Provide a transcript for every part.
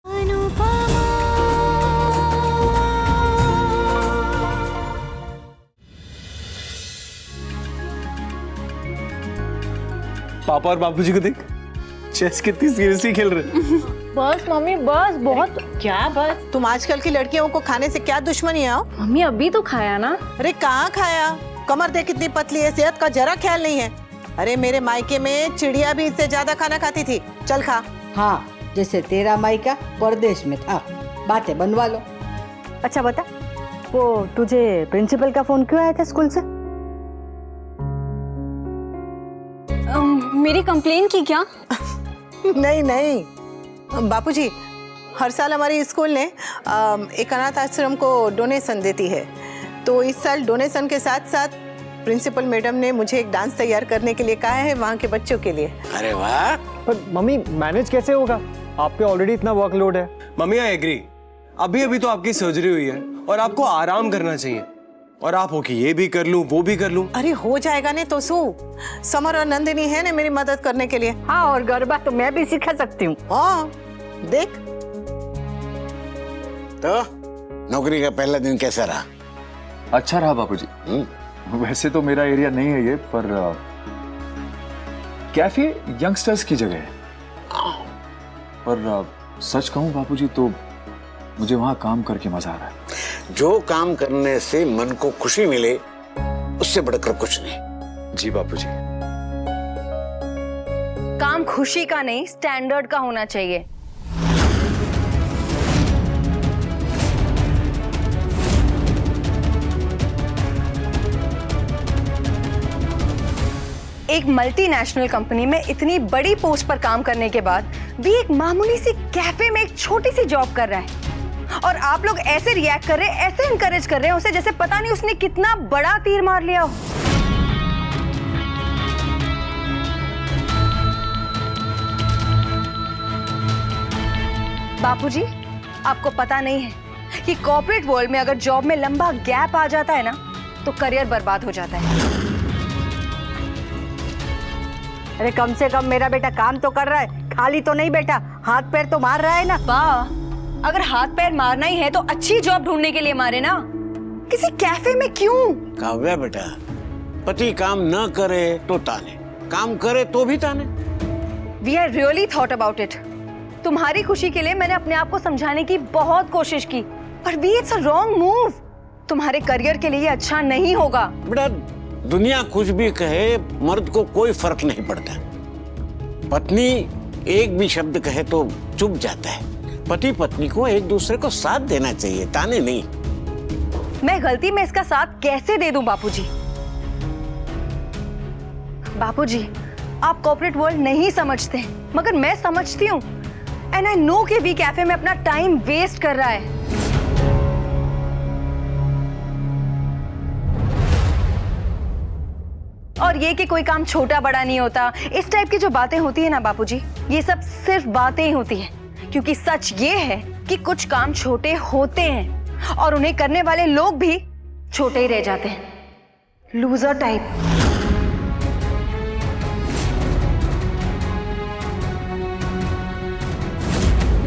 पापा और बापूजी को देख, चेस कितनी सीरियसली खेल रहे हैं। बस मम्मी बस, बहुत। क्या बस? तुम आजकल की लड़कियों को खाने से क्या दुश्मनी है? मम्मी अभी तो खाया ना। अरे कहाँ खाया? कमर देख कितनी पतली है, सेहत का जरा ख्याल नहीं है। अरे मेरे मायके में चिड़िया भी इससे ज्यादा खाना खाती थी। चल खा। हाँ, जैसे तेरा मायका परदेश में था। बातें बनवा लो। अच्छा बता, वो तुझे प्रिंसिपल का फोन क्यों आया था स्कूल से? मेरी कंप्लेन की क्या? नहीं नहीं बापूजी, हर साल हमारी स्कूल ने एक अनाथ आश्रम को डोनेशन देती है, तो इस साल डोनेशन के साथ साथ प्रिंसिपल मैडम ने मुझे एक डांस तैयार करने के लिए कहा है वहाँ के बच्चों के लिए। अरे वाह! पर मम्मी मैनेज कैसे होगा? आप पे ऑलरेडी इतना वर्कलोड है। मम्मी आई एग्री, अभी अभी तो आपकी सर्जरी हुई है और आपको आराम करना चाहिए, और आप हो कि ये भी कर लूं वो भी कर लूं। अरे हो जाएगा ने तो सू, समर और नंदिनी है ना मेरी मदद करने के लिए। हाँ, और गरबा तो मैं भी सिखा सकती हूँ। हाँ देख। तो नौकरी का पहला दिन कैसा रहा? अच्छा रहा बापूजी। वैसे तो मेरा एरिया नहीं है ये, पर कैफे यंगस्टर्स की जगह है। पर सच कहूं बापूजी तो मुझे वहां काम करके मजा आ रहा है। जो काम करने से मन को खुशी मिले उससे बढ़कर कुछ नहीं। जी बापूजी। काम खुशी का नहीं, स्टैंडर्ड का होना चाहिए। एक मल्टीनेशनल कंपनी में इतनी बड़ी पोस्ट पर काम करने के बाद भी एक मामूली सी कैफे में एक छोटी सी जॉब कर रहा है, और आप लोग ऐसे रिएक्ट कर रहे हैं, ऐसे इनकरेज कर रहे हैं उसे, जैसे पता नहीं उसने कितना बड़ा तीर मार लिया हो। बापूजी, आपको पता नहीं है कि कॉर्पोरेट वर्ल्ड में अगर जॉब में लंबा गैप आ जाता है ना, तो करियर बर्बाद हो जाता है। अरे कम से कम मेरा बेटा काम तो कर रहा है, खाली तो नहीं बैठा, हाथ पैर तो मार रहा है ना। वाह, अगर हाथ पैर मारना ही है तो अच्छी जॉब ढूंढने के लिए मारे ना, किसी कैफे में क्यों? काव्या बेटा, पति काम न करे तो ताने, काम करे तो भी ताने। We have really thought about it. तुम्हारी खुशी के लिए मैंने अपने आप को समझाने की बहुत कोशिश की, पर भी it's a wrong move. तुम्हारे करियर के लिए ये अच्छा नहीं होगा। बेटा, दुनिया कुछ भी कहे, मर्द को कोई फर्क नहीं पड़ता। पत्नी एक भी शब्द कहे तो चुप जाता है। पति पत्नी को एक दूसरे को साथ देना चाहिए, ताने नहीं। मैं गलती में इसका साथ कैसे दे दूं बापूजी? बापूजी, आप कॉर्पोरेट वर्ल्ड नहीं समझते, मगर मैं समझती हूँ। एंड आई नो कि वी कैफे में अपना टाइम वेस्ट कर रहा है। और ये कि कोई काम छोटा बड़ा नहीं होता, इस टाइप की जो बातें होती है ना बापूजी, ये सब सिर्फ बातें ही होती हैं, क्योंकि सच ये है कि कुछ काम छोटे होते हैं और उन्हें करने वाले लोग भी छोटे ही रह जाते हैं, लूजर टाइप।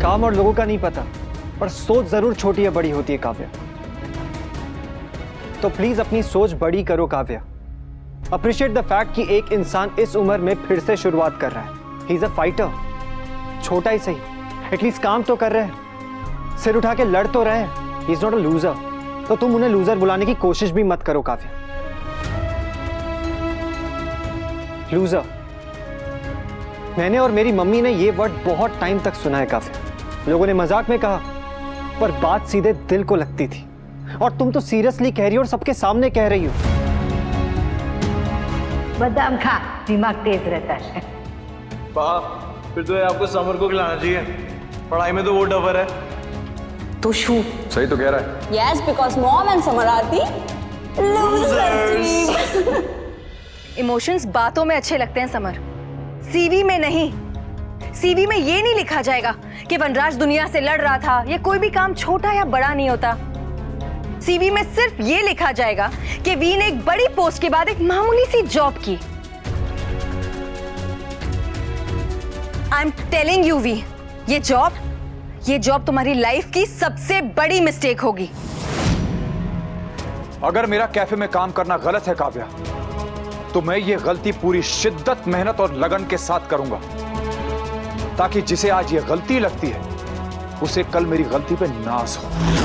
काम और लोगों का नहीं पता, पर सोच जरूर छोटी या बड़ी होती है काव्या। तो प्लीज अपनी सोच बड़ी करो काव्या। अप्रिशिएट द फैक्ट कि एक इंसान इस उम्र में फिर से शुरुआत कर रहा है। ही इज अ फाइटर, छोटा ही सही, एटलीस्ट काम तो कर रहे हैं, सिर उठा के लड़ तो रहे हैं। He is not a loser. तो तुम उन्हें लूजर बुलाने की कोशिश भी मत करो काव्या। लूजर, मैंने और मेरी मम्मी ने ये वर्ड बहुत टाइम तक सुना है काव्या। लोगों ने मजाक में कहा, पर बात सीधे दिल को लगती थी, और तुम तो सीरियसली कह रही हो और सबके सामने कह रही हो। बादाम खा, दिमाग तेज रहता है। फिर तो आपको समर को खिलाना चाहिए, पढ़ाई में तो वो डबर है। तो शू सही तो कह रहा है। Yes, because mom and Samar are the losers. Emotions बातों में अच्छे लगते हैं समर, सीवी में नहीं। सीवी में ये नहीं लिखा जाएगा कि वनराज दुनिया से लड़ रहा था। ये कोई भी काम छोटा या बड़ा नहीं होता। सीवी में सिर्फ ये लिखा जाएगा कि वी ने एक बड़ी पोस्ट के बाद एक मामूली सी जॉब की। I am telling you we, ये जॉब ये जॉब तुम्हारी लाइफ की सबसे बड़ी मिस्टेक होगी। अगर मेरा कैफे में काम करना गलत है काव्या, तो मैं ये गलती पूरी शिद्दत, मेहनत और लगन के साथ करूंगा, ताकि जिसे आज ये गलती लगती है उसे कल मेरी गलती पे नाज हो।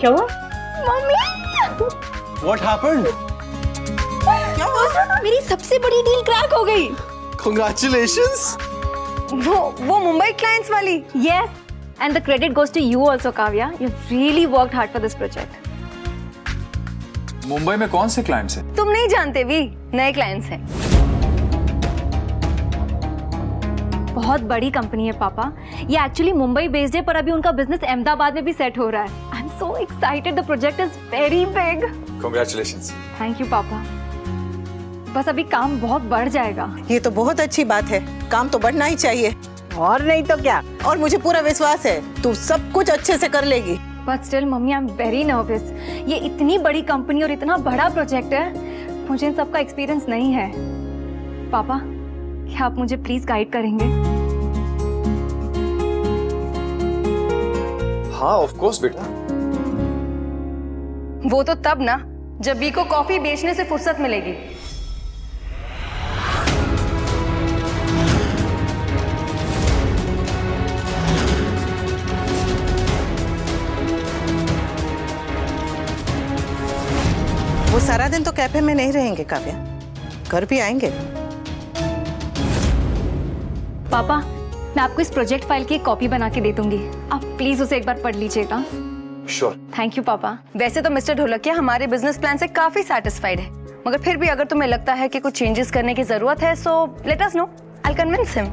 क्या हुआ? मम्मी! What happened? मेरी सबसे बड़ी डील क्रैक हो गई। Congratulations! वो मुंबई क्लाइंट्स वाली। Yes, and the credit goes to you also, Kavya. You've really worked hard for this project. Mumbai में कौन से क्लाइंट्स हैं? तुम नहीं जानते भी, नए क्लाइंट्स हैं। बहुत बड़ी कंपनी है पापा। ये एक्चुअली मुंबई बेस्ड है, पर अभी उनका बिजनेस अहमदाबाद में भी सेट हो रहा है। I am so excited, the project is very big. Congratulations. Thank you पापा। बस अभी काम बहुत बढ़ जाएगा। ये तो बहुत अच्छी बात है, काम तो बढ़ना ही चाहिए। और नहीं तो क्या। और मुझे पूरा विश्वास है तू सब कुछ अच्छे से कर लेगी। But still mummy, I am very nervous. ये इतनी बड़ी कंपनी और इतना बड़ा प्रोजेक्ट है, मुझे इन सब का एक्सपीरियंस नहीं है। पापा, क्या आप मुझे प्लीज गाइड करेंगे? हाँ, ऑफ कोर्स बेटा। वो तो तब ना, जब बी को कॉफी बेचने से फुर्सत मिलेगी। वो सारा दिन तो कैफे में नहीं रहेंगे काव्या, घर भी आएंगे। पापा, मैं आपको इस प्रोजेक्ट फाइल की एक कॉपी बना के दे दूंगी। आप प्लीज उसे एक बार पढ़ लीजिएगा। श्योर। थैंक यू पापा। वैसे तो मिस्टर ढोलकिया हमारे बिजनेस प्लान से काफी सेटिस्फाइड है, मगर फिर भी अगर तुम्हें लगता है कि कुछ चेंजेस करने की जरूरत है, so let us know, I will convince him.